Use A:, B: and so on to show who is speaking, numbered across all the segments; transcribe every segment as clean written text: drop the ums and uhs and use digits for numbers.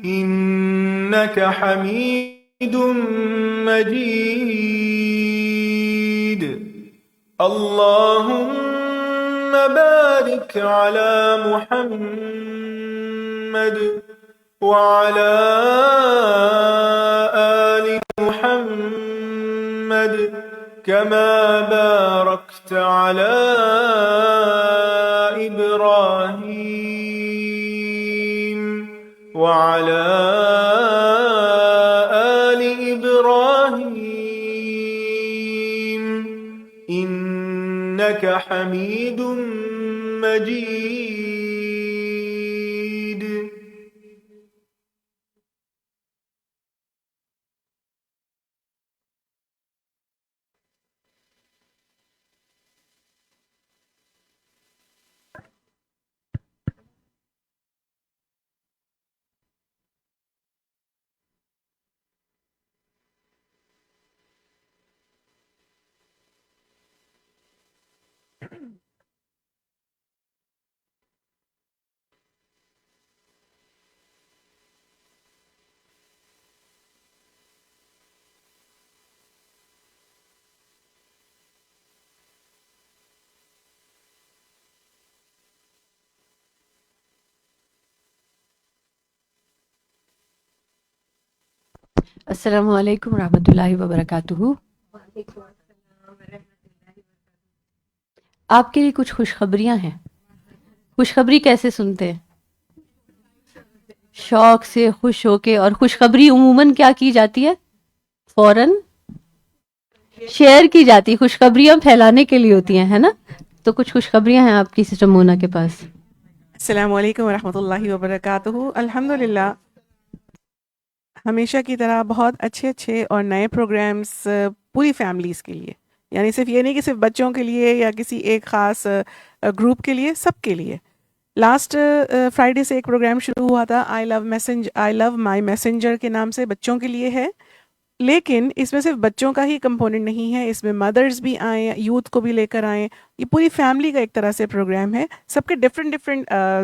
A: إنك حميد مجيد. اللهم بارك على محمد وعلى آل محمد كما باركت على إبراهيم وعلى آل إبراهيم إنك حميد مجيد.
B: السلام علیکم ورحمۃ اللہ وبرکاتہ. آپ کے لیے کچھ خوشخبریاں ہیں. خوشخبری کیسے سنتے ہیں؟ شوق سے، خوش ہو کے. اور خوشخبری عموماً کیا کی جاتی ہے؟ فوراً شیئر کی جاتی ہے. خوشخبریاں پھیلانے کے لیے ہوتی ہیں، ہے نا؟ تو کچھ خوشخبریاں ہیں آپ کی سسٹر مونا کے پاس.
C: السلام علیکم ورحمۃ اللہ وبرکاتہ. الحمدللہ ہمیشہ کی طرح بہت اچھے اور نئے پروگرامز پوری فیملیز کے لیے، یعنی صرف یہ نہیں کہ صرف بچوں کے لیے یا کسی ایک خاص گروپ کے لیے، سب کے لیے. لاسٹ فرائیڈے سے ایک پروگرام شروع ہوا تھا آئی لو مائی میسنجر کے نام سے، بچوں کے لیے ہے. لیکن اس میں صرف بچوں کا ہی کمپوننٹ نہیں ہے، اس میں مدرز بھی آئیں، یوتھ کو بھی لے کر آئیں. یہ پوری فیملی کا ایک طرح سے پروگرام ہے. سب کے ڈفرینٹ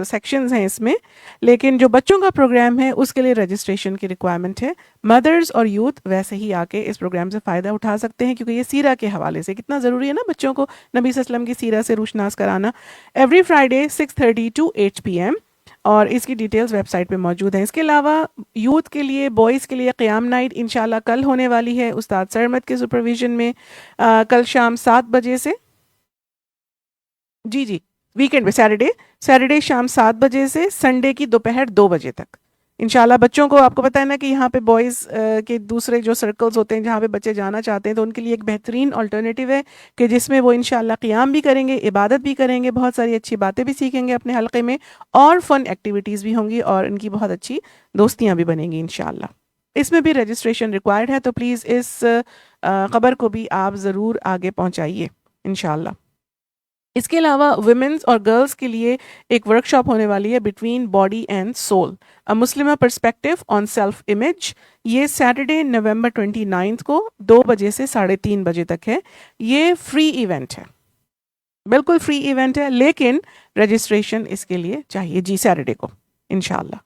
C: سیکشنز ہیں اس میں، لیکن جو بچوں کا پروگرام ہے اس کے لیے رجسٹریشن کی ریکوائرمنٹ ہے. مدرز اور یوتھ ویسے ہی آ کے اس پروگرام سے فائدہ اٹھا سکتے ہیں، کیونکہ یہ سیرہ کے حوالے سے کتنا ضروری ہے نا بچوں کو نبی صلی اللہ علیہ وسلم کی سیرہ سے روشناس کرانا. ایوری فرائیڈے 6:30 to 8 PM، اور اس کی ڈیٹیلز ویب سائٹ پہ موجود ہیں. اس کے علاوہ یوتھ کے لیے، بوائز کے لیے قیام نائٹ انشاءاللہ کل ہونے والی ہے استاد سرمد کے سپرویژن میں، کل شام 7 بجے سے. جی ویکینڈ پہ سیٹرڈے شام 7 بجے سے سنڈے کی دوپہر 2 بجے تک انشاءاللہ. بچوں کو آپ کو پتہ ہے نا کہ یہاں پہ بوائز کے دوسرے جو سرکلز ہوتے ہیں جہاں پہ بچے جانا چاہتے ہیں، تو ان کے لیے ایک بہترین الٹرنیٹیو ہے کہ جس میں وہ انشاءاللہ قیام بھی کریں گے، عبادت بھی کریں گے، بہت ساری اچھی باتیں بھی سیکھیں گے اپنے حلقے میں، اور فن ایکٹیویٹیز بھی ہوں گی، اور ان کی بہت اچھی دوستیاں بھی بنیں گی انشاءاللہ. اس میں بھی رجسٹریشن ریکوائرڈ ہے، تو پلیز اس خبر کو بھی آپ ضرور آگے پہنچائیے انشاءاللہ. اس کے علاوہ ویمنز اور گرلز کے لیے ایک ورکشاپ ہونے والی ہے، بٹوین باڈی اینڈ سول، مسلمہ پرسپیکٹو آن سیلف امیج. یہ سیٹرڈے نومبر 29 کو 2 بجے سے 3:30 بجے تک ہے. یہ فری ایونٹ ہے، بالکل فری ایونٹ ہے، لیکن رجسٹریشن اس کے لیے چاہیے. جی سیٹرڈے کو انشاءاللہ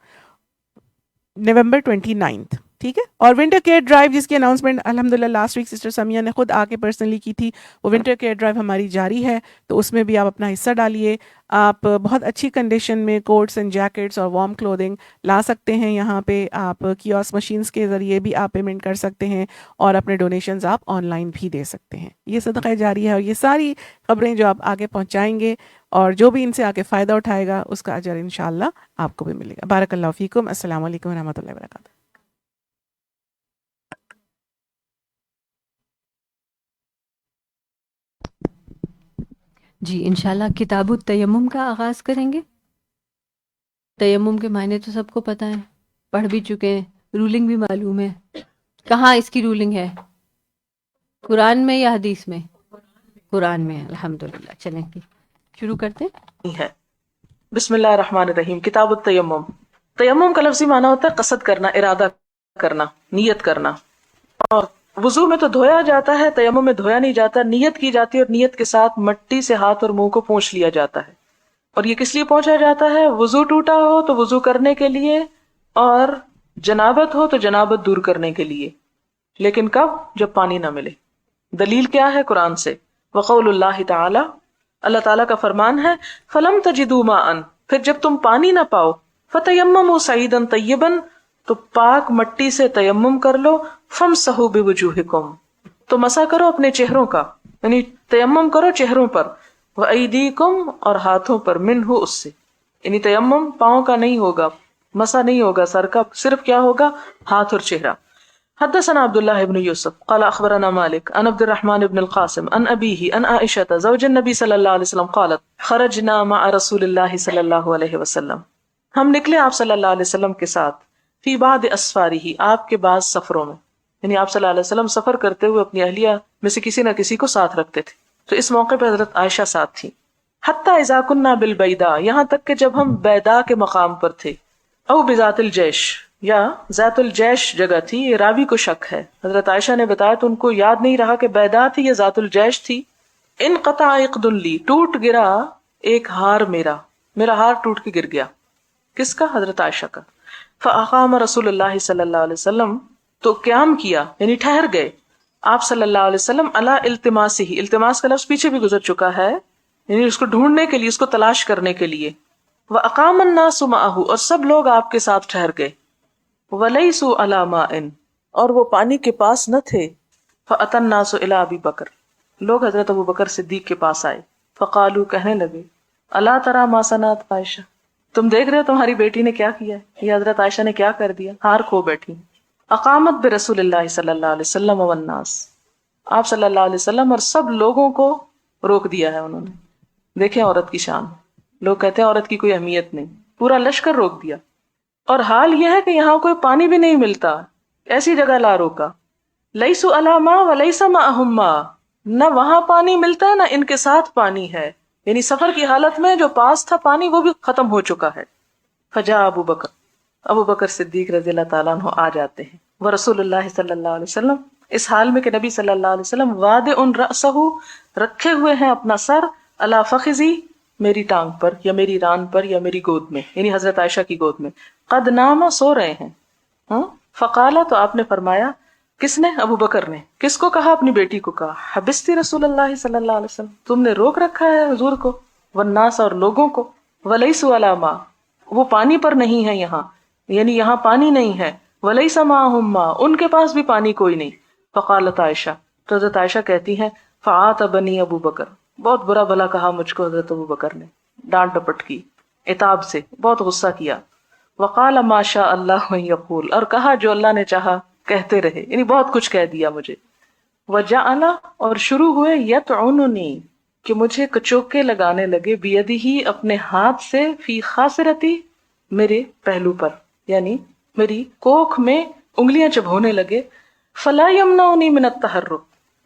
C: نومبر 29، ٹھیک ہے. اور ونٹر کیئر ڈرائیو جس کی اناؤنسمنٹ الحمدللہ لاسٹ ویک سسٹر سمیہ نے خود آ کے پرسنلی کی تھی، وہ ونٹر کیئر ڈرائیو ہماری جاری ہے، تو اس میں بھی آپ اپنا حصہ ڈالیے. آپ بہت اچھی کنڈیشن میں کوٹس اینڈ جیکٹس اور وارم کلودنگ لا سکتے ہیں. یہاں پہ آپ کیوس مشینز کے ذریعے بھی آپ پیمنٹ کر سکتے ہیں، اور اپنے ڈونیشنز آپ آن لائن بھی دے سکتے ہیں. یہ صدقہ جاری ہے، اور یہ ساری خبریں جو آپ آگے پہنچائیں گے اور جو بھی ان سے آگے فائدہ اٹھائے گا اس کا اجر انشاءاللہ آپ کو بھی ملے گا. بارک اللہ فیکم. السلام علیکم ورحمۃ اللہ وبرکاتہ.
B: جی انشاءاللہ کتاب التیمم کا آغاز کریں گے. تیمم کے معنی تو سب کو پتہ ہے، پڑھ بھی چکے ہیں، رولنگ بھی معلوم ہے. کہاں اس کی رولنگ ہے؟ قرآن میں یا حدیث میں؟ قرآن میں. الحمدللہ. چلیں گے شروع کرتے ہیں.
D: ہے. بسم اللہ الرحمن الرحیم. کتاب التیمم. تیمم کا لفظی معنی ہوتا ہے قصد کرنا، ارادہ کرنا، نیت کرنا. اور وضو میں تو دھویا جاتا ہے، تیمم میں دھویا نہیں جاتا، نیت کی جاتی ہے، اور نیت کے ساتھ مٹی سے ہاتھ اور منہ کو پونچھ لیا جاتا ہے. اور یہ کس لیے پہنچا جاتا ہے؟ وضو ٹوٹا ہو تو وضو کرنے کے لیے، اور جنابت ہو تو جنابت دور کرنے کے لیے، لیکن کب؟ جب پانی نہ ملے۔ دلیل کیا ہے؟ قرآن سے۔ وقول اللہ تعالی، اللہ تعالیٰ کا فرمان ہے، فلم تجدوا ماء، پھر جب تم پانی نہ پاؤ، فتیمموا صعیدا طیبا، تو پاک مٹی سے تیمم کر لو، فامسحوا بوجوہکم، تو مسح کرو اپنے چہروں کا، یعنی تیمم کرو چہروں پر، وایدیکم، اور ہاتھوں پر، منہ، اس سے، یعنی تیمم پاؤں کا نہیں ہوگا، مسح نہیں ہوگا سر کا، صرف کیا ہوگا؟ ہاتھ اور چہرہ۔ حدثنا عبد الله بن يوسف قال اخبرنا مالك عن عبد الرحمن بن القاسم عن ابيه عن عائشة زوج النبي صلى الله عليه وسلم قالت خرجنا مع رسول الله صلى الله عليه وسلم، ہم نکلے آپ صلی اللہ علیہ وسلم کے ساتھ، فی بعض اسفاره، آپ کے بعض سفروں میں، یعنی آپ صلی اللہ علیہ وسلم سفر کرتے ہوئے اپنی اہلیہ میں سے کسی نہ کسی کو ساتھ رکھتے تھے، تو اس موقع پہ حضرت عائشہ ساتھ تھی۔ حتی اذا كنا بالبیداء، یہاں تک کہ جب ہم بیدا کے مقام پر تھے، او بذات الجیش، یا ذات الجیش جگہ تھی، یہ راوی کو شک ہے، حضرت عائشہ نے بتایا تو ان کو یاد نہیں رہا کہ بیدا تھی یا ذات الجیش تھی۔ انقطع عقد لی، ٹوٹ گرا ایک ہار میرا ہار ٹوٹ کے گر گیا۔ کس کا؟ حضرت عائشہ کا۔ فاقام رسول اللہ صلی اللہ علیہ وسلم، تو قیام کیا، یعنی ٹھہر گئے آپ صلی اللہ علیہ وسلم، علی التماسہ، التماس کا لفظ پیچھے بھی گزر چکا ہے، یعنی اس کو ڈھونڈنے کے لیے، اس کو تلاش کرنے کے لیے۔ واقام الناس معہ، اور سب لوگ آپ کے ساتھ ٹھہر گئے۔ ولیسوا علی ماء، اور وہ پانی کے پاس نہ تھے۔ فاتی الناس الی ابی بکر، لوگ حضرت ابو بکر صدیق کے پاس آئے، فقالوا، کہنے لگے، الا تری ما صنعت عائشہ، تم دیکھ رہے ہو تمہاری بیٹی نے کیا کیا ہے، یہ حضرت عائشہ نے کیا کر دیا، ہار کھو بیٹھی۔ اقامت برسول اللہ صلی اللہ علیہ وسلم والناس، آپ صلی اللہ علیہ وسلم اور سب لوگوں کو روک دیا ہے انہوں نے۔ دیکھیں عورت کی شان، لوگ کہتے ہیں عورت کی کوئی اہمیت نہیں، پورا لشکر روک دیا، اور حال یہ ہے کہ یہاں کوئی پانی بھی نہیں ملتا، ایسی جگہ لا روکا۔ لیسوا علی ماء ولیس معہم ماء، نہ وہاں پانی ملتا ہے نہ ان کے ساتھ پانی ہے، یعنی سفر کی حالت میں جو پاس تھا پانی وہ بھی ختم ہو چکا ہے۔ فجاء ابو بکر صدیق رضی اللہ تعالیٰ عنہ آ جاتے ہیں، ورسول اللہ صلی اللہ علیہ وسلم، اس حال میں کہ نبی صلی اللہ علیہ وسلم واضع رأسہ، رکھے ہوئے ہیں اپنا سر، علی فخذی، میری ٹانگ پر یا میری ران پر یا میری گود میں، یعنی حضرت عائشہ کی گود میں، قد نام، سو رہے ہیں۔ فقالا، تو آپ نے فرمایا، کس نے؟ ابو بکر نے، کس کو کہا؟ اپنی بیٹی کو کہا، حبستی رسول اللہ صلی اللہ علیہ وسلم، تم نے روک رکھا ہے حضور کو، والناس، اور لوگوں کو، ولیسوا علی ماء، وہ پانی پر نہیں ہے یہاں، یعنی یہاں پانی نہیں ہے، ولیس معہم ماء، ان کے پاس بھی پانی کوئی نہیں۔ فقالت عائشہ، تو حضرت عائشہ کہتی ہیں، فعاتبنی ابو بکر، بہت برا بھلا کہا مجھ کو حضرت ابو بکر نے، ڈانٹ ڈپٹ کی، عتاب سے، بہت غصہ کیا۔ وقال ما شاء اللہ ان یقول، اور کہا جو اللہ نے چاہا کہتے رہے، یعنی بہت کچھ کہہ دیا مجھے۔ وجعل، اور شروع ہوئے، یطعننی، کہ مجھے کچوکے لگانے لگے، بیدہ، اپنے ہاتھ سے، فی خاصرتی، میرے پہلو پر، یعنی میری کوکھ میں انگلیاں چبھونے لگے۔ فلا یمنعنی من التحرک،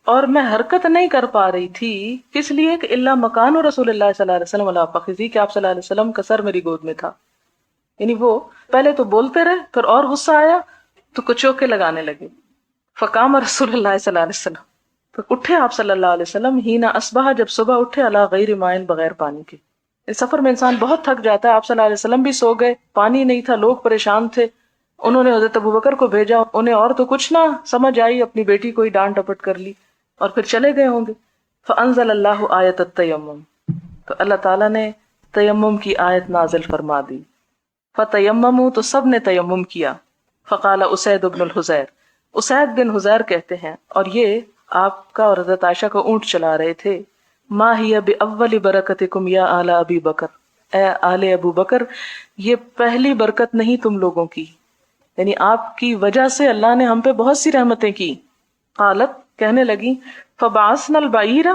D: اور میں حرکت نہیں کر پا رہی تھی، کس لیے کہ الا مکان رسول اللہ صلی اللہ علیہ وسلم علی فخذی، کہ آپ صلی اللہ علیہ وسلم کا سر میری گود میں تھا، یعنی وہ پہلے تو بولتے رہے، پھر اور غصہ آیا تو کچوکے لگانے لگے۔ فقام رسول اللہ صلی اللہ علیہ وسلم، پھر اٹھے آپ صلی اللہ علیہ وسلم، ہینا اصبح، جب صبح اٹھے، علی غیر مائن، بغیر پانی کے۔ اس سفر میں انسان بہت تھک جاتا ہے، آپ صلی اللہ علیہ وسلم بھی سو گئے، پانی نہیں تھا، لوگ پریشان تھے، انہوں نے حضرت ابو بکر کو بھیجا، انہیں اور تو کچھ نہ سمجھ آئی، اپنی بیٹی کو ہی ڈانٹ ڈپٹ کر لی اور پھر چلے گئے ہوں گے۔ فانزل اللہ آیت التیمم، تو اللہ تعالیٰ نے تیمم کی آیت نازل فرما دی۔ فتیمموا، تو سب نے تیمم کیا۔ فقال اسید بن الحزیر، اسید بن حزیر کہتے ہیں، اور یہ آپ کا اور حضرت عائشہ کا اونٹ چلا رہے تھے، ما ہی باول برکتکم یا آل ابی بکر، اے آل ابو بکر، یہ پہلی برکت نہیں تم لوگوں کی، یعنی آپ کی وجہ سے اللہ نے ہم پہ بہت سی رحمتیں کی۔ قالت، کہنے لگی، فبعثنا البعیر،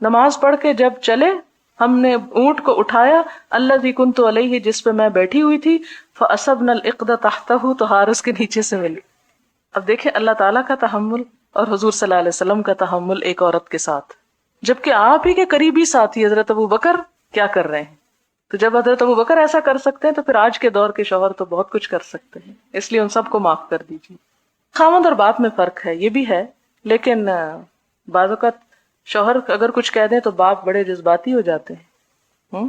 D: نماز پڑھ کے جب چلے ہم نے اونٹ کو اٹھایا، الذی کنت علیہ، جس پہ میں بیٹھی ہوئی تھی، فاصبنا العقد تحتہ، تو ہار اس کے نیچے سے ملی۔ اب دیکھیں اللہ تعالیٰ کا تحمل اور حضور صلی اللہ علیہ وسلم کا تحمل ایک عورت کے ساتھ، جبکہ آپ ہی کے قریبی ساتھی حضرت ابو بکر کیا کر رہے ہیں۔ تو جب حضرت ابو بکر ایسا کر سکتے ہیں تو پھر آج کے دور کے شوہر تو بہت کچھ کر سکتے ہیں، اس لیے ان سب کو معاف کر دیجیے۔ خاوند اور باپ میں فرق ہے، یہ بھی ہے، لیکن بعض اوقات شوہر اگر کچھ کہہ دیں تو باپ بڑے جذباتی ہو جاتے ہیں۔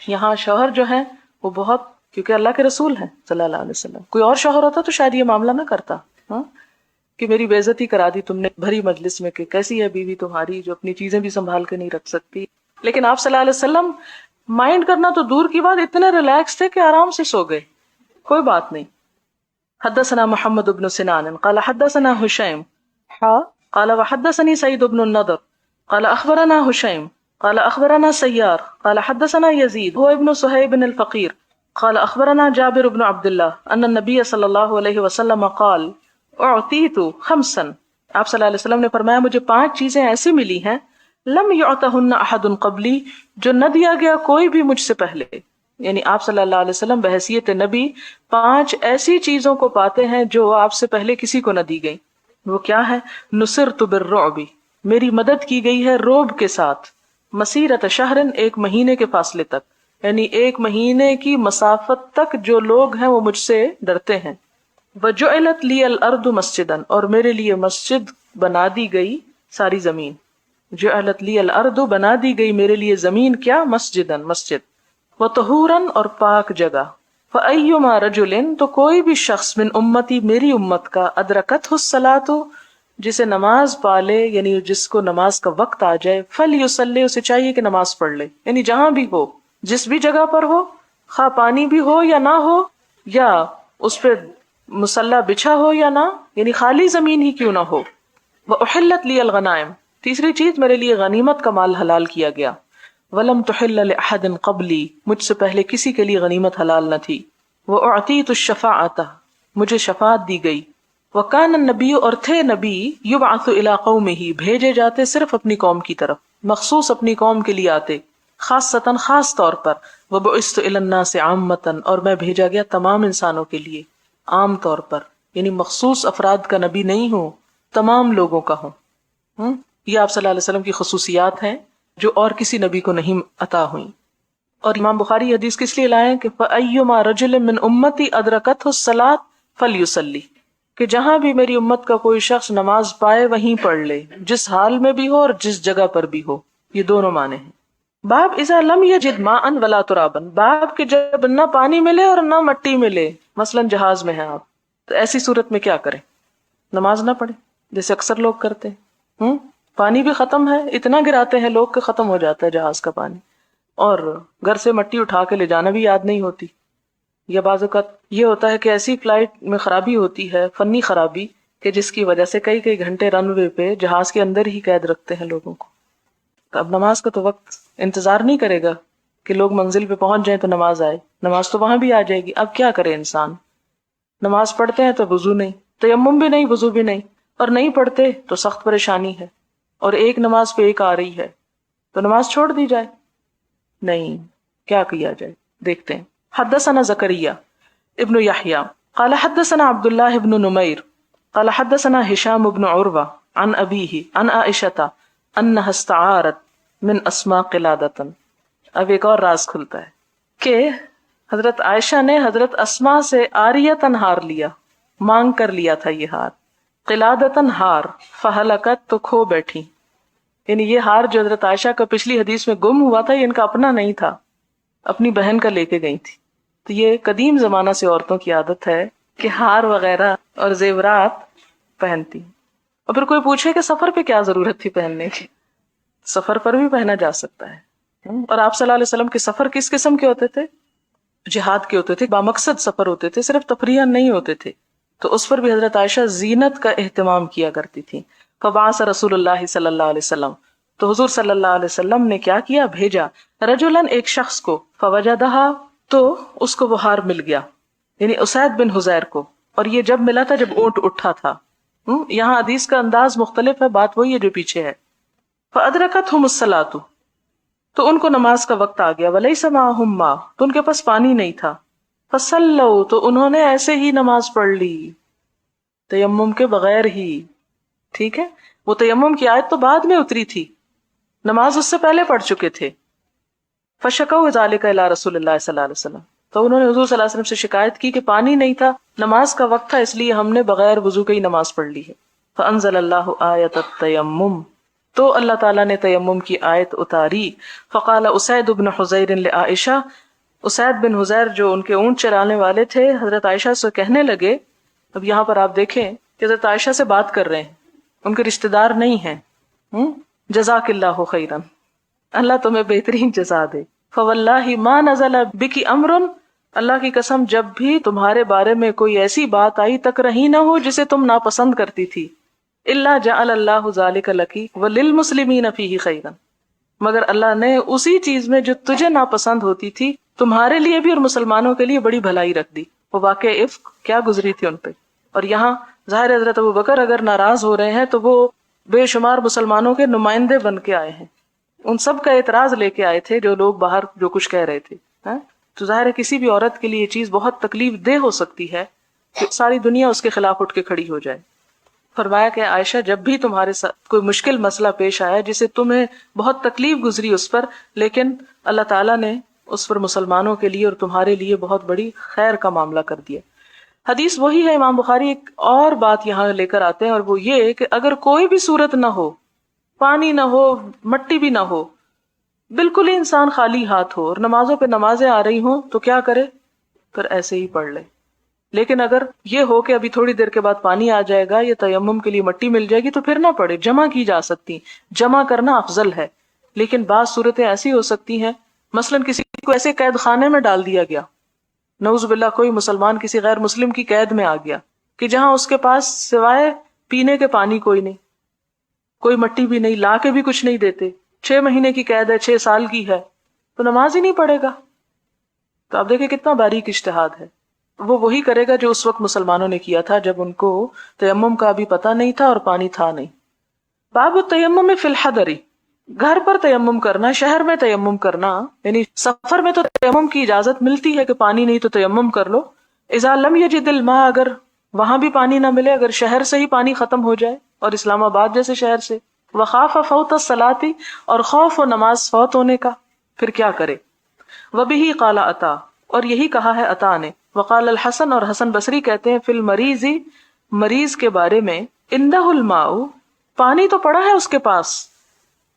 D: یہاں شوہر جو ہیں وہ بہت کیونکہ اللہ کے رسول ہیں صلی اللہ علیہ وسلم. کوئی اور شوہر ہوتا تو شاید یہ معاملہ نہ کرتا، ہاں کہ میری بے عزتی کرا دی تم نے بھری مجلس میں کہ کیسی ہے بیوی تمہاری جو اپنی چیزیں بھی سنبھال کے نہیں رکھ سکتی. لیکن آپ صلی اللہ علیہ وسلم مائنڈ کرنا تو دور کی بات، اتنے ریلیکس تھے کہ آرام سے سو گئے، کوئی بات نہیں. حدثنا محمد بن سنان قال حدثنا هشيم قال وحدثني سعيد بن النضر قال اخبرنا هشيم قال اخبرنا سيار قال حدثنا يزيد هو ابن صهيب الفقير قال اخبرنا جابر بن عبد الله ان النبي صلى الله عليه وسلم قال اعطيت خمسا. آپ صلی اللہ علیہ وسلم نے فرمایا مجھے 5 چیزیں ایسی ملی ہیں لم يعطهن احد قبلی، جو نہ دیا گیا کوئی بھی مجھ سے پہلے. یعنی آپ صلی اللہ علیہ وسلم بحیثیت نبی 5 ایسی چیزوں کو پاتے ہیں جو آپ سے پہلے کسی کو نہ دی گئی. وہ کیا ہے؟ نصرت بالرعب، میری مدد کی گئی ہے رعب کے ساتھ، مسیرت شہر، 1 مہینے کے فاصلے تک، یعنی 1 مہینے کی مسافت تک جو لوگ ہیں وہ مجھ سے ڈرتے ہیں. وجعلت لی الارض مسجدا، اور میرے لیے مسجد بنا دی گئی ساری زمین. جعلت لی الارض، بنا دی گئی میرے لیے زمین کیا؟ مسجدا، مسجد. وطہورا، اور پاک جگہ. فأیما رجل، تو کوئی بھی شخص من امتی، میری امت کا، ادرکتہ الصلاۃ، جسے نماز پالے، یعنی جس کو نماز کا وقت آ جائے، فلیصلی، اسے چاہیے کہ نماز پڑھ لے. یعنی جہاں بھی ہو، جس بھی جگہ پر ہو، خواہ پانی بھی ہو یا نہ ہو، یا اس پہ مصلی بچھا ہو یا نہ، یعنی خالی زمین ہی کیوں نہ ہو. وأحلت لی الغنائم، تیسری چیز میرے لیے غنیمت کا مال حلال کیا گیا. ولم تحل لأحد قبلی، مجھ سے پہلے کسی کے لیے غنیمت حلال نہ تھی. وأعطیت الشفاعۃ، مجھے شفاعت دی گئی. وکان النبی، اور تھے نبی، یبعث الی قومہ، بھیجے جاتے صرف اپنی قوم کی طرف، مخصوص اپنی قوم کے لیے آتے، خاصتاً خاص طور پر. وبعثت الی الناس عامۃ، اور میں بھیجا گیا تمام انسانوں کے لیے عام طور پر، یعنی مخصوص افراد کا نبی نہیں ہوں، تمام لوگوں کا ہوں. یہ آپ صلی اللہ علیہ وسلم کی خصوصیات ہیں جو اور کسی نبی کو نہیں عطا ہوئیں. اور امام بخاری حدیث کس لیے لائے کہ فَأَيُّمَا رَجُلٍ مِّنْ أُمَّتِي أَدْرَكَتْهُ الصَّلَاةُ فَلْيُصَلِّ، کہ جہاں بھی میری امت کا کوئی شخص نماز پائے وہیں پڑھ لے، جس حال میں بھی ہو اور جس جگہ پر بھی ہو. یہ دونوں معنی ہیں. باب اذا لم یجد ماء ولا ترابا، باب کہ جب نہ پانی ملے اور نہ مٹی ملے، مثلا جہاز میں ہیں آپ، تو ایسی صورت میں کیا کریں؟ نماز نہ پڑھیں جیسے اکثر لوگ کرتے ہیں. پانی بھی ختم ہے، اتنا گراتے ہیں لوگ کہ ختم ہو جاتا ہے جہاز کا پانی، اور گھر سے مٹی اٹھا کے لے جانا بھی یاد نہیں ہوتی. یا بعض اوقات یہ ہوتا ہے کہ ایسی فلائٹ میں خرابی ہوتی ہے، فنی خرابی، کہ جس کی وجہ سے کئی گھنٹے رن وے پہ جہاز کے اندر ہی قید رکھتے ہیں لوگوں کو. تو اب نماز کا تو وقت انتظار نہیں کرے گا کہ لوگ منزل پہ پہنچ جائیں تو نماز آئے، نماز تو وہاں بھی آ جائے گی. اب کیا کرے انسان؟ نماز پڑھتے ہیں تو وضو نہیں، تیمم بھی نہیں، وضو بھی نہیں، اور نہیں پڑھتے تو سخت پریشانی ہے، اور ایک نماز پہ ایک آ رہی ہے، تو نماز چھوڑ دی جائے؟ نہیں، کیا کیا جائے؟ دیکھتے ہیں. حدثنا زکریا ابن یحییٰ قال حدثنا عبد الله بن نمیر قال حدثنا هشام بن عروہ عن ابیہ عن عائشہ انها استعارت من اسماء قلادۃ. اب ایک اور راز کھلتا ہے کہ حضرت عائشہ نے حضرت اسماء سے عاریۃ ہار لیا، مانگ کر لیا تھا یہ ہار، قلادۃ ہار، فہلکت تو کھو بیٹھی. یعنی یہ ہار جو حضرت عائشہ کا پچھلی حدیث میں گم ہوا تھا، یہ ان کا اپنا نہیں تھا، اپنی بہن کا لے کے گئی تھی. تو یہ قدیم زمانہ سے عورتوں کی عادت ہے کہ ہار وغیرہ اور زیورات پہنتی. اور پھر کوئی پوچھے کہ سفر پہ کیا ضرورت تھی پہننے کی؟ سفر پر بھی پہنا جا سکتا ہے. اور آپ صلی اللہ علیہ وسلم کے سفر کس قسم کے ہوتے تھے؟ جہاد کے ہوتے تھے، بامقصد سفر ہوتے تھے، صرف تفریح نہیں ہوتے تھے. تو اس پر بھی حضرت عائشہ زینت کا اہتمام کیا کرتی تھی. فبعث رسول اللہ صلی اللہ علیہ وسلم، تو حضور صلی اللہ علیہ وسلم نے کیا کیا؟ بھیجا رجلاً، ایک شخص کو، فوجدہا، تو اس کو وہ ہار مل گیا، یعنی اسید بن حزیر کو. اور یہ جب ملا تھا جب اونٹ اٹھا تھا. یہاں حدیث کا انداز مختلف ہے، بات وہی ہے جو پیچھے ہے. فادرکتہم الصلاۃ، تو ان کو نماز کا وقت آ گیا. ولیس معہم ماء، تو ان کے پاس پانی نہیں تھا. فصلوا، تو انہوں نے ایسے ہی نماز پڑھ لی، تیمم کے بغیر ہی. ٹھیک ہے، وہ تیمم کی آیت تو بعد میں اتری تھی، نماز اس سے پہلے پڑھ چکے تھے. فشکوا ذلک الی رسول اللہ صلی اللہ علیہ وسلم، تو انہوں نے حضور صلی اللہ علیہ وسلم سے شکایت کی کہ پانی نہیں تھا، نماز کا وقت تھا، اس لیے ہم نے بغیر وضو کے ہی نماز پڑھ لی ہے. فانزل اللہ آیت التیمم، تو اللہ تعالیٰ نے تیمم کی آیت اتاری. فقال اسید بن حزیر لعائشہ، اسید بن حزیر جو ان کے اونٹ چرانے والے تھے حضرت عائشہ سے کہنے لگے، اب یہاں پر آپ دیکھیں کہ حضرت عائشہ سے بات کر رہے ہیں، ان کے رشتہ دار نہیں ہیں، جزاک اللہ خیرا، اللہ تمہیں بہترین جزا دے، فواللہ ما نزل بکی امر، اللہ کی قسم جب بھی تمہارے بارے میں کوئی ایسی بات آئی تکرہی نہ ہو جسے تم ناپسند کرتی تھی، الا جعل اللہ ذلک لکی وللمسلمین فیہ خیرا، مگر اللہ نے اسی چیز میں جو تجھے ناپسند ہوتی تھی تمہارے لیے بھی اور مسلمانوں کے لیے بڑی بھلائی رکھ دی۔ وہ واقع عفق کیا گزری تھی ان پہ، اور یہاں ظاہر حضرت ابو بکر اگر ناراض ہو رہے ہیں تو وہ بے شمار مسلمانوں کے نمائندے بن کے آئے ہیں، ان سب کا اعتراض لے کے آئے تھے جو لوگ باہر جو کچھ کہہ رہے تھے، تو ظاہر ہے کسی بھی عورت کے لیے یہ چیز بہت تکلیف دہ ہو سکتی ہے کہ ساری دنیا اس کے خلاف اٹھ کے کھڑی ہو جائے۔ فرمایا کہ عائشہ جب بھی تمہارے ساتھ کوئی مشکل مسئلہ پیش آیا جسے تمہیں بہت تکلیف گزری اس پر، لیکن اللہ تعالیٰ نے اس پر مسلمانوں کے لیے اور تمہارے لیے بہت بڑی خیر کا معاملہ کر دیا۔ حدیث وہی ہے، امام بخاری ایک اور بات یہاں لے کر آتے ہیں، اور وہ یہ کہ اگر کوئی بھی صورت نہ ہو، پانی نہ ہو، مٹی بھی نہ ہو، بالکل ہی انسان خالی ہاتھ ہو اور نمازوں پہ نمازیں آ رہی ہوں تو کیا کرے؟ پھر ایسے ہی پڑھ لے۔ لیکن اگر یہ ہو کہ ابھی تھوڑی دیر کے بعد پانی آ جائے گا یا تیمم کے لیے مٹی مل جائے گی تو پھر نہ پڑے، جمع کی جا سکتی، جمع کرنا افضل ہے۔ لیکن بعض صورتیں ایسی ہو سکتی ہیں، مثلا کسی کو ایسے قید خانے میں ڈال دیا گیا، نعوذ باللہ کوئی مسلمان کسی غیر مسلم کی قید میں آ گیا کہ جہاں اس کے پاس سوائے پینے کے پانی کوئی نہیں، کوئی مٹی بھی نہیں، لا کے بھی کچھ نہیں دیتے، 6 مہینے کی قید ہے، 6 سال کی ہے، تو نماز ہی نہیں پڑھے گا۔ تو آپ دیکھیں کتنا باریک اجتہاد ہے۔ وہ وہی کرے گا جو اس وقت مسلمانوں نے کیا تھا جب ان کو تیمم کا بھی پتہ نہیں تھا اور پانی تھا نہیں۔ باب التیمم فی الحضر، گھر پر تیمم کرنا، شہر میں تیمم کرنا، یعنی سفر میں تو تیمم کی اجازت ملتی ہے کہ پانی نہیں تو تیمم کر لو، اذا لم یجد الماء، اگر وہاں بھی پانی نہ ملے، اگر شہر سے ہی پانی ختم ہو جائے اور اسلام آباد جیسے شہر سے، وخاف فوت الصلاۃ، اور خوف و نماز فوت ہونے کا، پھر کیا کرے؟ وبہ قال عطا، اور یہی کہا ہے عطا نے، وقال الحسن، اور حسن بصری کہتے ہیں، فی المریض، مریض کے بارے میں، عندہ الماء، پانی تو پڑا ہے اس کے پاس،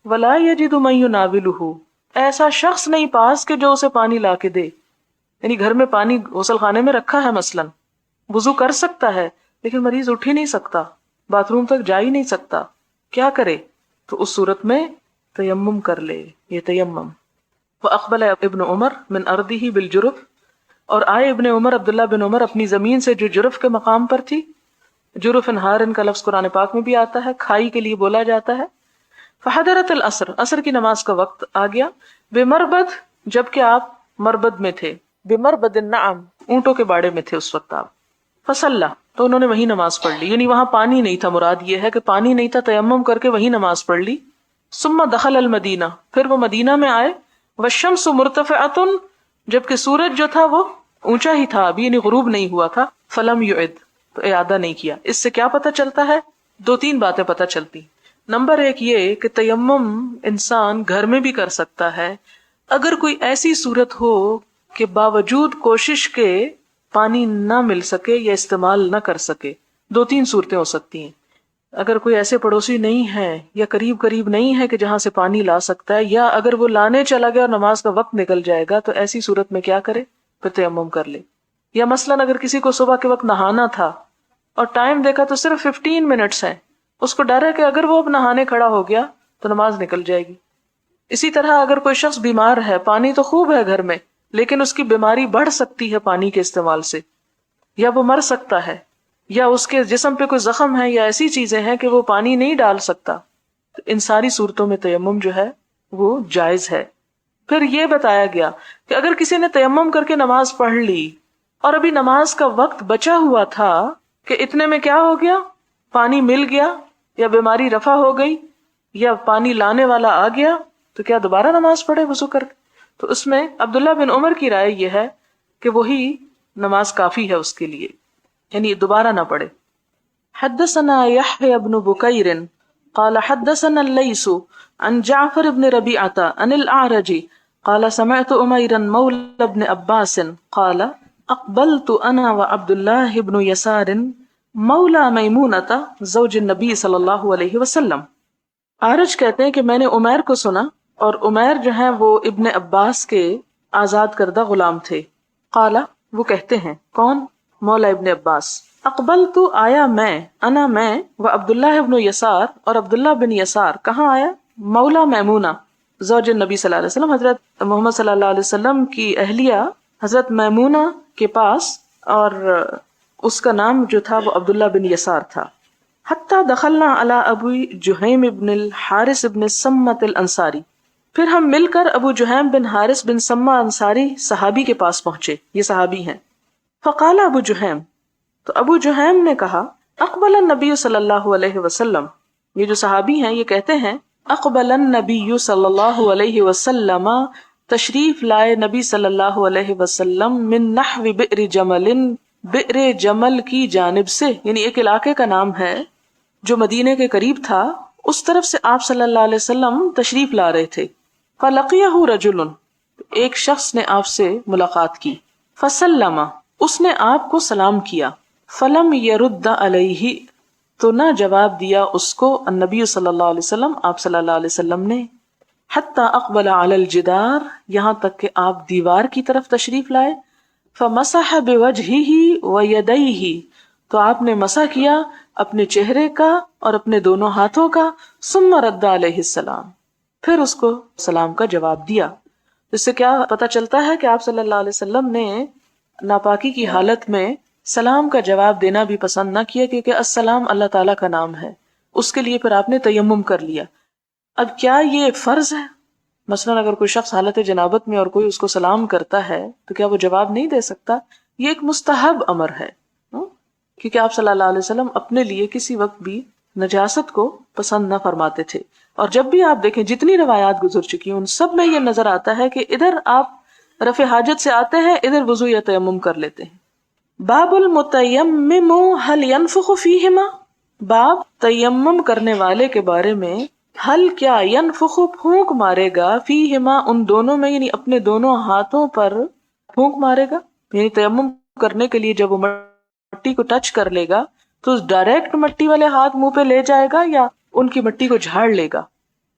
D: ولا یجد من یناولہ، ایسا شخص نہیں پاس کہ جو اسے پانی لا کے دے، یعنی گھر میں پانی غسل خانے میں رکھا ہے، مثلا وضو کر سکتا ہے لیکن مریض اٹھ ہی نہیں سکتا، باتھ روم تک جا ہی نہیں سکتا، کیا کرے؟ تو اس صورت میں تیمم کر لے، یہ تیمم۔ وَأَقْبَلَ ابن عمر من أرضه بالجرف، اور آئے ابن عمر، عبداللہ بن عمر اپنی زمین سے جو جرف کے مقام پر تھی، جرف انہار ان کا لفظ قرآن پاک میں بھی آتا ہے، کھائی کے لیے بولا جاتا ہے۔ فحضرت العصر، عصر کی نماز کا وقت آ گیا، بمربد، جبکہ آپ مربد میں تھے، بمربد النعم، اونٹوں کے باڑے میں تھے اس وقت آپ، فصلی، تو انہوں نے وہی نماز پڑھ لی، یعنی وہاں پانی نہیں تھا، مراد یہ ہے کہ پانی نہیں تھا، تیمم کر کے وہی نماز پڑھ لی۔ ثم دخل المدینہ، پھر وہ مدینہ میں آئے، والشمس مرتفعۃ، جبکہ سورج جو تھا وہ اونچا ہی تھا ابھی، یعنی غروب نہیں ہوا تھا، فلم یعد، تو اعادہ نہیں کیا۔ اس سے کیا پتہ چلتا ہے؟ 2-3 باتیں پتہ چلتی۔ نمبر 1 یہ کہ تیمم انسان گھر میں بھی کر سکتا ہے اگر کوئی ایسی صورت ہو کہ باوجود کوشش کے پانی نہ مل سکے یا استعمال نہ کر سکے۔ 2-3 صورتیں ہو سکتی ہیں، اگر کوئی ایسے پڑوسی نہیں ہے یا قریب نہیں ہے کہ جہاں سے پانی لا سکتا ہے، یا اگر وہ لانے چلا گیا اور نماز کا وقت نکل جائے گا، تو ایسی صورت میں کیا کرے؟ پھر تیمم کر لے۔ یا مثلاً اگر کسی کو صبح کے وقت نہانا تھا اور ٹائم دیکھا تو صرف 15 منٹس ہیں، اس کو ڈر ہے کہ اگر وہ اب نہانے کھڑا ہو گیا تو نماز نکل جائے گی۔ اسی طرح اگر کوئی شخص بیمار ہے، پانی تو خوب ہے گھر میں لیکن اس کی بیماری بڑھ سکتی ہے پانی کے استعمال سے، یا وہ مر سکتا ہے، یا اس کے جسم پہ کوئی زخم ہے، یا ایسی چیزیں ہیں کہ وہ پانی نہیں ڈال سکتا، تو ان ساری صورتوں میں تیمم جو ہے وہ جائز ہے۔ پھر یہ بتایا گیا کہ اگر کسی نے تیمم کر کے نماز پڑھ لی اور ابھی نماز کا وقت بچا ہوا تھا کہ اتنے میں کیا ہو گیا، پانی مل گیا یا بیماری رفع ہو گئی یا پانی لانے والا آ گیا، تو کیا دوبارہ نماز پڑھے وضو کر کے؟ تو اس میں عبداللہ بن عمر کی رائے یہ ہے کہ وہی نماز کافی ہے اس کے لیے، یعنی دوبارہ نہ پڑھے۔ حدثنا یحیی بن بکیر قال حدثنا اللیث عن جعفر بن ربیعة عن الاعرج قال سمعت عمیرا مولى ابن عباس قال اقبلت انا وعبد الله بن يسار مولى میمونة زوج النبی صلی اللہ علیہ وسلم۔ اعرج کہتے ہیں کہ میں نے عمیر کو سنا، اور عمیر جو ہیں وہ ابن عباس کے آزاد کردہ غلام تھے. قال وہ کہتے ہیں کون؟ مولا ابن عباس. اقبلت آیا میں، انا میں، و عبداللہ ابن یسار اور عبداللہ بن یسار. کہاں آیا؟ مولا میمونہ زوج نبی صلی اللہ علیہ وسلم، حضرت محمد صلی اللہ علیہ وسلم کی اہلیہ حضرت میمونہ کے پاس، اور اس کا نام جو تھا وہ عبداللہ بن یسار تھا. حتی دخلنا علی ابی جہیم ابن الحارث ابن سمت الانصاری. پھر ہم مل کر ابو جہیم بن حارث بن سمہ انصاری صحابی کے پاس پہنچے. یہ صحابی ہیں. فقال ابو جہیم، تو ابو جہیم نے کہا اقبل النبی صلی اللہ علیہ وسلم. یہ جو صحابی ہیں یہ کہتے ہیں اقبل النبی صلی اللہ علیہ وسلم، تشریف لائے نبی صلی اللہ علیہ وسلم، من نحو بئر جمل، بئر جمل کی جانب سے، یعنی ایک علاقے کا نام ہے جو مدینے کے قریب تھا، اس طرف سے آپ صلی اللہ علیہ وسلم تشریف لا رہے تھے. فلقیہ رجل، ایک شخص نے آپ سے ملاقات کی. فسلم، اس نے آپ کو سلام کیا. فلم یرد علیہ، تو نہ جواب دیا اس کو النبی صلی اللہ علیہ وسلم، آپ صلی اللہ علیہ وسلم نے. حتی اقبل علی الجدار، یہاں تک کہ آپ دیوار کی طرف تشریف لائے. فمسح بوجہہ ویدیہ، تو آپ نے مسح کیا اپنے چہرے کا اور اپنے دونوں ہاتھوں کا. ثم رد علیہ السلام، پھر اس کو سلام کا جواب دیا. اس سے کیا پتہ چلتا ہے کہ آپ صلی اللہ علیہ وسلم نے ناپاکی کی حالت میں سلام کا جواب دینا بھی پسند نہ کیا، کیونکہ السلام اللہ تعالیٰ کا نام ہے. اس کے لیے پھر آپ نے تیمم کر لیا. اب کیا یہ فرض ہے؟ مثلاً اگر کوئی شخص حالت جنابت میں اور کوئی اس کو سلام کرتا ہے تو کیا وہ جواب نہیں دے سکتا؟ یہ ایک مستحب امر ہے، کیونکہ آپ صلی اللہ علیہ وسلم اپنے لیے کسی وقت بھی نجاست کو پسند نہ فرماتے تھے. اور جب بھی آپ دیکھیں جتنی روایات گزر چکی ہیں ان سب میں یہ نظر آتا ہے کہ ادھر آپ رفع حاجت سے آتے ہیں، ادھر وضو یا تیمم کر لیتے ہیں. باب المتیمم هل ينفخ فیہما، باب تیمم کرنے والے کے بارے میں. حل کیا، ینفخ پھونک مارے گا، فیہما ان دونوں میں، یعنی اپنے دونوں ہاتھوں پر پھونک مارے گا. یعنی تیمم کرنے کے لیے جب وہ مٹی کو ٹچ کر لے گا تو ڈائریکٹ مٹی والے ہاتھ منہ پہ لے جائے گا یا ان کی مٹی کو جھاڑ لے گا.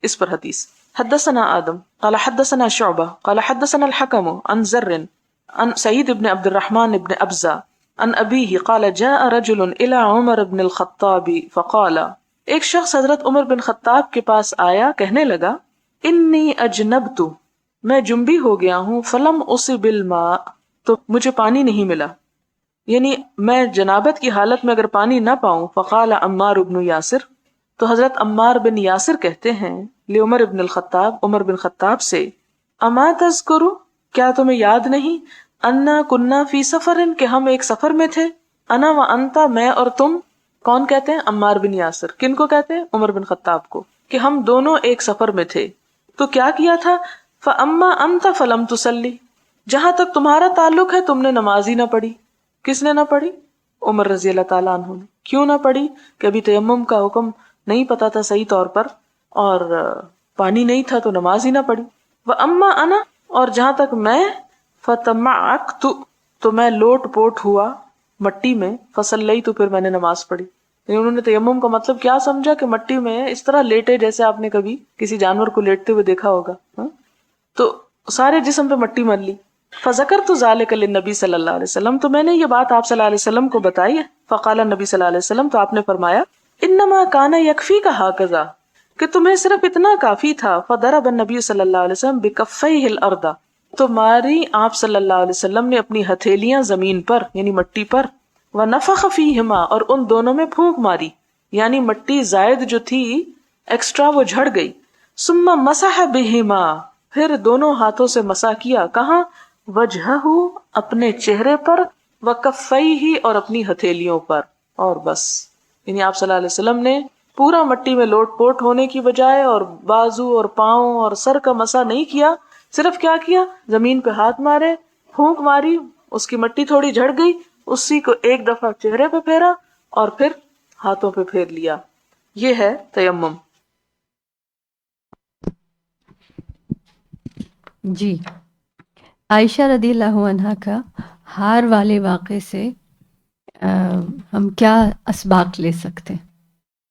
D: اس پر حدیث. حدثنا آدم قال حدثنا شعبہ قال حدثنا الحکم عن زر عن سعید ابن عبد الرحمن ابن ابزہ عن ابیہ قال جاء رجل الى عمر بن الخطاب فقال، ایک شخص حضرت عمر بن خطاب کے پاس آیا، کہنے لگا انی اجنبت، میں جنبی ہو گیا ہوں، فلم اصب الماء، تو مجھے پانی نہیں ملا، یعنی میں جنابت کی حالت میں اگر پانی نہ پاؤں. فقال عمار بن یاسر، تو حضرت عمار بن یاسر کہتے ہیں لعمر بن الخطاب، عمر بن خطاب سے، اما تذکر، کیا تمہیں یاد نہیں، انا کننا فی سفر، کہ ہم ایک سفر میں تھے، انا و انتا، میں اور تم. کون کہتے ہیں؟ عمار بن یاسر. کن کو کہتے ہیں؟ عمر بن خطاب کو، کہ ہم دونوں ایک سفر میں تھے. تو کیا کیا تھا؟ فاما انت فلم تصلی، جہاں تک تمہارا تعلق ہے تم نے نماز ہی نہ پڑھی. کس نے نہ پڑھی؟ عمر رضی اللہ تعالیٰ عنہ نے. کیوں نہ پڑھی؟ کہ ابھی تیمم کا حکم نہیں پتا تھا صحیح طور پر اور پانی نہیں تھا تو نماز ہی نہ پڑھی. واما انا، اور جہاں تک میں، فتمعکت، تو میں لوٹ پوٹ ہوا مٹی میں، فصلیت، تو پھر میں نے نماز پڑھی. یعنی انہوں نے تیمم کا مطلب کیا سمجھا کہ مٹی میں اس طرح لیٹے جیسے آپ نے کبھی کسی جانور کو لیٹتے ہوئے دیکھا ہوگا، تو سارے جسم پہ مٹی مل لی. فذکرت ذلک للنبی صلی اللہ علیہ وسلم، تو میں نے یہ بات آپ صلی اللہ علیہ وسلم کو بتائی ہے. فقال نبی صلی اللہ علیہ وسلم، تو آپ نے فرمایا انما کان یکفیک ھکذا، کہ تمہیں صرف اتنا کافی تھا. فضرب النبی صلی اللہ علیہ وسلم بکفیہ الارض، تو ماری آپ صلی اللہ علیہ وسلم نے اپنی ہتھیلیاں زمین پر یعنی مٹی پر. ونفخ فیہما، اور ان دونوں میں پھونک ماری، یعنی مٹی زائد جو تھی ایکسٹرا وہ جھڑ گئی. ثم مسح بہما، پھر دونوں ہاتھوں سے مسح کیا. کہاں؟ وجہہ، اپنے چہرے پر، وکفیہ، اور اپنی ہتھیلیوں پر، اور بس. یعنی آپ صلی اللہ علیہ وسلم نے پورا مٹی میں لوٹ پوٹ ہونے کی بجائے اور بازو اور پاؤں اور سر کا مسح نہیں کیا، صرف کیا کیا؟ زمین پہ ہاتھ مارے، پھونک ماری، اس کی مٹی تھوڑی جھڑ گئی، اسی کو ایک دفعہ چہرے پہ پھیرا اور پھر ہاتھوں پہ پھیر لیا. یہ ہے تیمم.
B: جی، عائشہ رضی اللہ عنہا کا ہار والے واقعے سے ہم کیا اسباق لے سکتے ہیں؟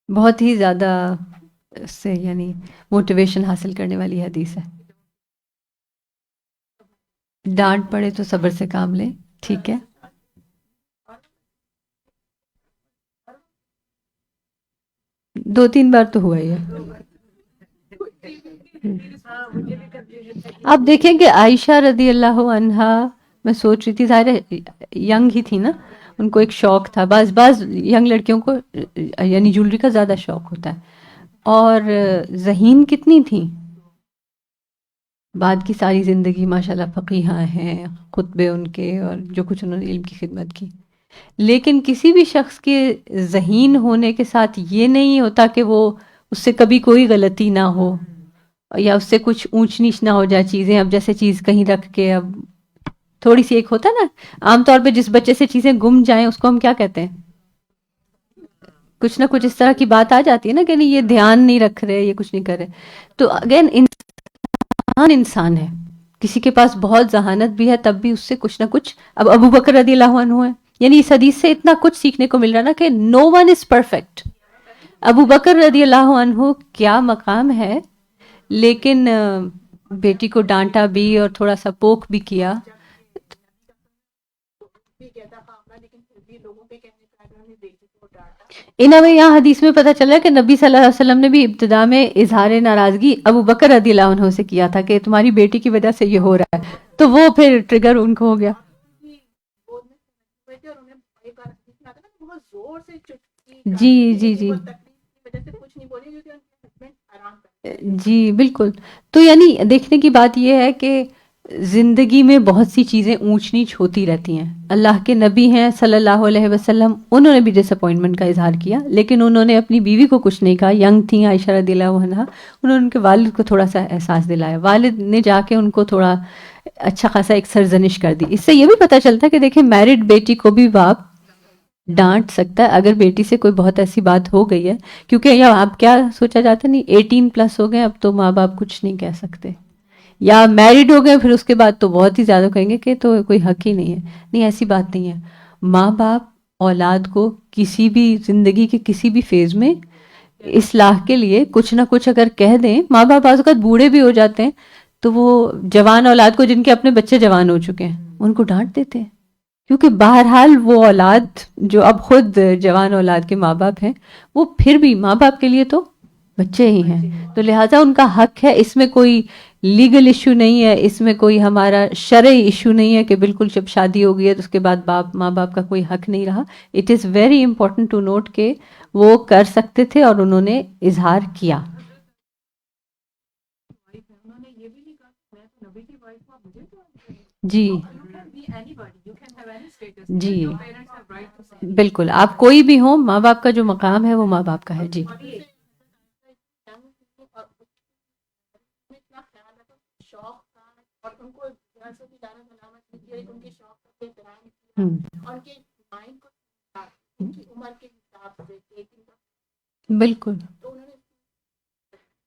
B: بہت ہی زیادہ اس سے یعنی موٹیویشن حاصل کرنے والی حدیث ہے. ڈانٹ پڑے تو صبر سے کام لیں، ٹھیک ہے. دو تین بار تو ہوا ہی ہے. آپ دیکھیں کہ عائشہ رضی اللہ عنہا، میں سوچ رہی تھی، ظاہر ینگ ہی تھی نا، ان کو ایک شوق تھا، بعض ینگ لڑکیوں کو یعنی جولری کا زیادہ شوق ہوتا ہے، اور ذہین کتنی تھیں، بعد کی ساری زندگی ماشاءاللہ فقیہہ ہیں، خطبے ان کے اور جو کچھ انہوں نے علم کی خدمت کی. لیکن کسی بھی شخص کے ذہین ہونے کے ساتھ یہ نہیں ہوتا کہ وہ اس سے کبھی کوئی غلطی نہ ہو یا اس سے کچھ اونچ نیچ نہ ہو جائے چیزیں. اب جیسے چیز کہیں رکھ کے اب تھوڑی سی ایک ہوتا ہے نا، عام طور پہ جس بچے سے چیزیں گم جائیں اس کو ہم کیا کہتے ہیں، کچھ نہ کچھ اس طرح کی بات آ جاتی ہے نا کہ نہیں یہ دھیان نہیں رکھ رہے، یہ کچھ نہیں کر رہے. تو اگین انسان ہے، کسی کے پاس بہت ذہانت بھی ہے تب بھی اس سے کچھ نہ کچھ. اب ابو بکر رضی اللہ عنہ ہے، یعنی اس حدیث سے اتنا کچھ سیکھنے کو مل رہا نا کہ نو ون از پرفیکٹ. ابو بکر رضی اللہ عنہ کیا مقام ہے، لیکن بیٹی کو ڈانٹا بھی اور تھوڑا سا پوک بھی کیا. ان میں یہاں حدیث میں پتہ چلا کہ نبی صلی اللہ علیہ وسلم نے بھی ابتدا میں اظہار ناراضگی ابو بکر رضی اللہ عنہ سے کیا تھا کہ تمہاری بیٹی کی وجہ سے یہ ہو رہا ہے، تو وہ پھر ٹریگر ان کو ہو گیا. جی جی جی جی بالکل. تو یعنی دیکھنے کی بات یہ ہے کہ زندگی میں بہت سی چیزیں اونچ نیچ ہوتی رہتی ہیں. اللہ کے نبی ہیں صلی اللہ علیہ وسلم، انہوں نے بھی ڈس اپوائنٹمنٹ کا اظہار کیا، لیکن انہوں نے اپنی بیوی کو کچھ نہیں کہا. ینگ تھیں عائشہ رضی اللہ عنہا، انہوں نے ان کے والد کو تھوڑا سا احساس دلایا، والد نے جا کے ان کو تھوڑا اچھا خاصا ایک سرزنش کر دی. اس سے یہ بھی پتہ چلتا ہے کہ دیکھیں میرڈ بیٹی کو بھی باپ ڈانٹ سکتا ہے اگر بیٹی سے کوئی بہت ایسی بات ہو گئی ہے، کیونکہ یا آپ کیا سوچا جاتا ہے، نہیں 18+ ہو گئے اب تو ماں باپ کچھ نہیں کہہ سکتے، یا میرڈ ہو گئے پھر اس کے بعد تو بہت ہی زیادہ کہیں گے کہ تو کوئی حق ہی نہیں ہے. نہیں، ایسی بات نہیں ہے. ماں باپ اولاد کو کسی بھی زندگی کے کسی بھی فیز میں اصلاح کے لیے کچھ نہ کچھ اگر کہہ دیں، ماں باپ بعض اوقات بوڑھے بھی ہو جاتے ہیں تو وہ جوان اولاد کو، جن کے اپنے بچے جوان ہو چکے ہیں، ان کو ڈانٹ دیتے ہیں، کیونکہ بہرحال وہ اولاد جو اب خود جوان اولاد کے ماں باپ ہیں، وہ پھر بھی ماں باپ کے لیے تو بچے ہی ہیں، تو لہٰذا ان کا حق ہے. اس میں کوئی لیگل ایشو نہیں ہے، اس میں کوئی ہمارا شرعی ایشو نہیں ہے کہ بالکل جب شادی ہو گئی ہے تو اس کے بعد ماں باپ کا کوئی حق نہیں رہا. It is very important to note کہ وہ کر سکتے تھے اور انہوں نے اظہار کیا. جی جی بالکل، آپ کوئی بھی ہوں، ماں باپ کا جو مقام ہے وہ ماں باپ کا ہے. جی بالکل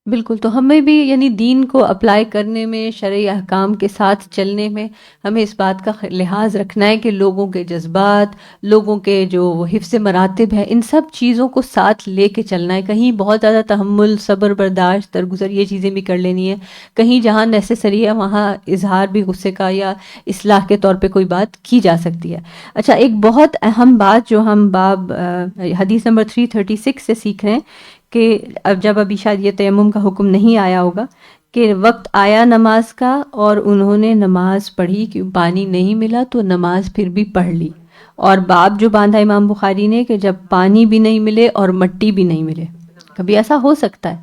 B: بالکل. تو ہمیں بھی یعنی دین کو اپلائی کرنے میں، شرعی احکام کے ساتھ چلنے میں ہمیں اس بات کا لحاظ رکھنا ہے کہ لوگوں کے جذبات، لوگوں کے جو حفظ مراتب ہے، ان سب چیزوں کو ساتھ لے کے چلنا ہے. کہیں بہت زیادہ تحمل، صبر، برداشت، درگزر یہ چیزیں بھی کر لینی ہے. کہیں جہاں نیسیسری ہے وہاں اظہار بھی غصے کا یا اصلاح کے طور پہ کوئی بات کی جا سکتی ہے. اچھا، ایک بہت اہم بات جو ہم باب حدیث نمبر 336 سے سیکھ رہے ہیں کہ اب جب ابھی شاید یہ تیمم کا حکم نہیں آیا ہوگا کہ وقت آیا نماز کا اور انہوں نے نماز پڑھی، کہ پانی نہیں ملا تو نماز پھر بھی پڑھ لی. اور باب جو باندھا امام بخاری نے کہ جب پانی بھی نہیں ملے اور مٹی بھی نہیں ملے، کبھی ایسا ہو سکتا ہے،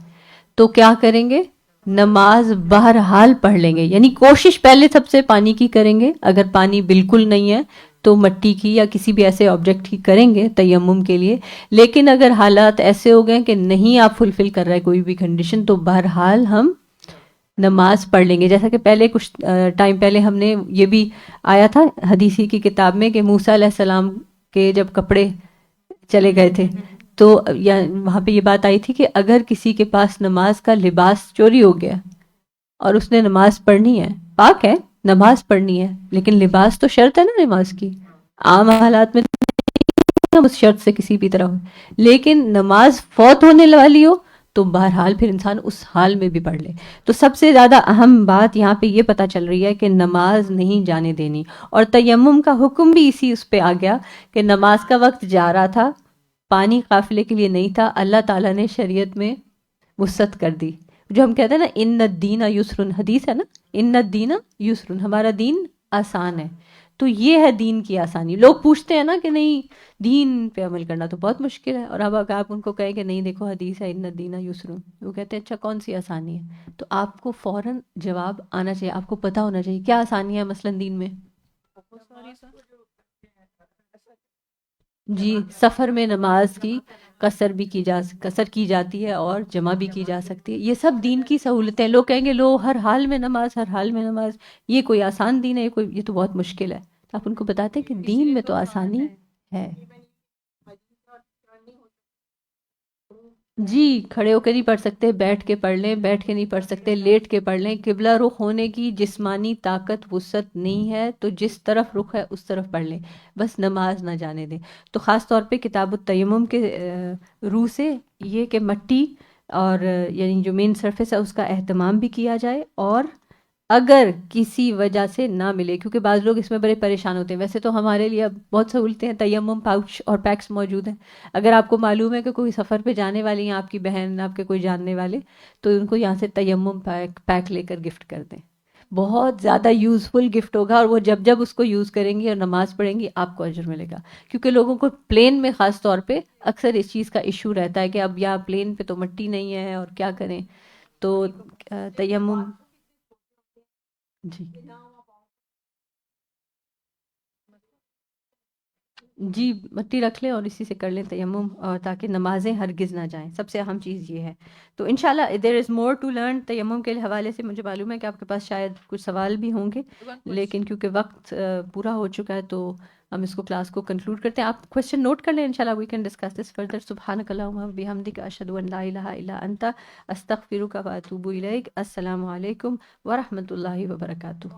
B: تو کیا کریں گے؟ نماز بہرحال پڑھ لیں گے. یعنی کوشش پہلے سب سے پانی کی کریں گے، اگر پانی بالکل نہیں ہے تو مٹی کی یا کسی بھی ایسے آبجیکٹ کی کریں گے تیمم کے لیے. لیکن اگر حالات ایسے ہو گئے کہ نہیں آپ فلفل کر رہے کوئی بھی کنڈیشن، تو بہرحال ہم نماز پڑھ لیں گے. جیسا کہ پہلے کچھ ٹائم پہلے ہم نے یہ بھی آیا تھا حدیثی کی کتاب میں کہ موسیٰ علیہ السلام کے جب کپڑے چلے گئے تھے تو وہاں پہ یہ بات آئی تھی کہ اگر کسی کے پاس نماز کا لباس چوری ہو گیا اور اس نے نماز پڑھنی ہے، پاک ہے، نماز پڑھنی ہے، لیکن لباس تو شرط ہے نا نماز کی. عام حالات میں ہم اس شرط سے کسی بھی طرح ہو، لیکن نماز فوت ہونے والی ہو تو بہرحال پھر انسان اس حال میں بھی پڑھ لے. تو سب سے زیادہ اہم بات یہاں پہ یہ پتہ چل رہی ہے کہ نماز نہیں جانے دینی. اور تیمم کا حکم بھی اسی اس پہ آ گیا کہ نماز کا وقت جا رہا تھا, پانی قافلے کے لیے نہیں تھا, اللہ تعالیٰ نے شریعت میں وسعت کر دی. جو ہم کہتے ہیں نا ان الدین یسرن, حدیث ہے نا ان الدین یسرن, ہمارا دین آسان ہے. تو یہ ہے دین کی آسانی. لوگ پوچھتے ہیں نا کہ نہیں دین پہ عمل کرنا تو بہت مشکل ہے, اور اب اگر آپ ان کو کہیں کہ نہیں دیکھو حدیث ہے ان الدین یسرن, وہ کہتے ہیں اچھا کون سی آسانی ہے. تو آپ کو فوراً جواب آنا چاہیے, آپ کو پتہ ہونا چاہیے کیا آسانی ہے مثلا دین میں. جی, سفر میں نماز کی قصر کی جاتی ہے اور جمع بھی کی جا سکتی ہے. یہ سب دین کی سہولتیں. لوگ کہیں گے لو ہر حال میں نماز, ہر حال میں نماز, یہ کوئی آسان دین ہے, یہ تو بہت مشکل ہے. آپ ان کو بتاتے ہیں کہ دین میں تو آسانی ہے. جی, کھڑے ہو کے نہیں پڑھ سکتے, بیٹھ کے پڑھ لیں, بیٹھ کے نہیں پڑھ سکتے لیٹ کے پڑھ لیں. قبلہ رخ ہونے کی جسمانی طاقت وسعت نہیں ہے تو جس طرف رخ ہے اس طرف پڑھ لیں, بس نماز نہ جانے دیں. تو خاص طور پہ کتاب التیمم کے روح سے یہ کہ مٹی اور یعنی جو مین سرفیس ہے اس کا اہتمام بھی کیا جائے, اور اگر کسی وجہ سے نہ ملے, کیونکہ بعض لوگ اس میں بڑے پریشان ہوتے ہیں. ویسے تو ہمارے لیے اب بہت سہولتیں ہیں, تیمم پاؤچ اور پیکس موجود ہیں. اگر آپ کو معلوم ہے کہ کوئی سفر پہ جانے والی ہیں, آپ کی بہن, آپ کے کوئی جاننے والے, تو ان کو یہاں سے تیمم پیک لے کر گفٹ کر دیں. بہت زیادہ یوزفل گفٹ ہوگا, اور وہ جب جب اس کو یوز کریں گی اور نماز پڑھیں گی آپ کو اجر ملے گا. کیونکہ لوگوں کو پلین میں خاص طور پہ اکثر اس چیز کا ایشو رہتا ہے کہ اب یا پلین پہ تو مٹی نہیں ہے اور کیا کریں. تو تیمم جی جی مٹی رکھ لیں اور اسی سے کر لیں تیمم, اور تاکہ نمازیں ہرگز نہ جائیں. سب سے اہم چیز یہ ہے. تو انشاءاللہ دیر از مور ٹو لرن. تیمم کے حوالے سے مجھے معلوم ہے کہ آپ کے پاس شاید کچھ سوال بھی ہوں گے, لیکن کیونکہ وقت پورا ہو چکا ہے تو ہم اس کو کلاس کو کنکلوڈ کرتے ہیں. آپ کوشچن نوٹ کر لیں, انشاءاللہ we can discuss this further. سبحانک اللہم و بحمدک, اشہد ان لا الہ الا انت, استغفرک و اتوب الیک. السلام علیکم ورحمۃ اللہ وبرکاتہ.